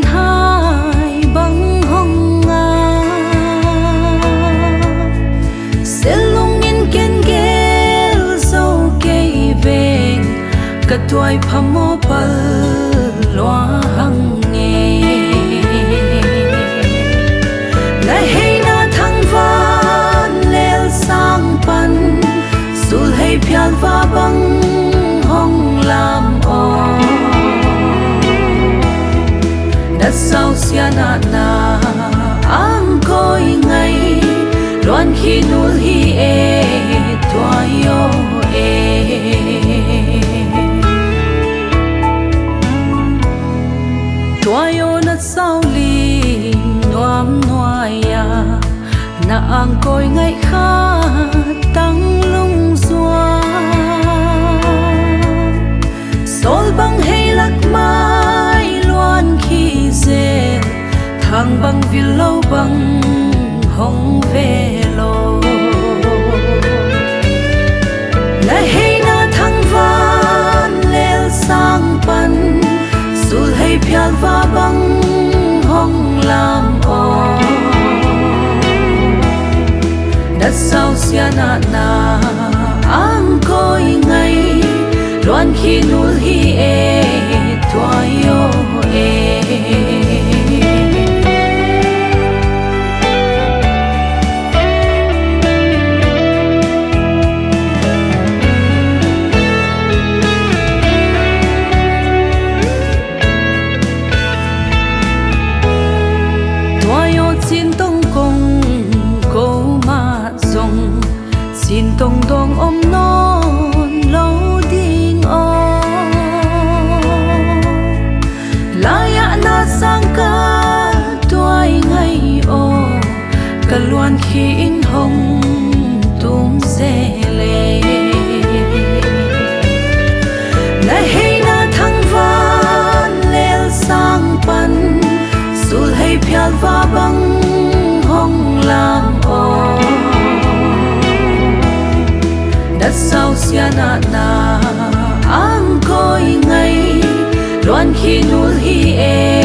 loan hai băng hồng nga sẽ lung in ken gel dâu cây về cả tuổi phàm mô pal loa hằng nghe lại hay na thăng van lel sang pan sul hay pial va băng hồng lam o đã sao xia na ang coi ngày loan khi nul hi e tua yo e tua yo na sao li nuam nuaya na ang coi ngày kha tăng lung xua sol băng hay lắc mai loan khi dệt thang băng vì lâu băng hồng về lô lại hay na thang van lel sang pan sul hay pial va băng hồng lam o đã sao xia na ang coi ngày loan khi nul hi e tua yo e xin tông công câu mà dòng xin tông đong ôm non lâu đinh o la ya na sang ca tuổi ngày o cả loan khi in hồng tum xe lệ lại hay na thăng van lel sang pan sul hay pial va băng hồng lam o đã sao xia na ang coi ngày loan khi nul hi e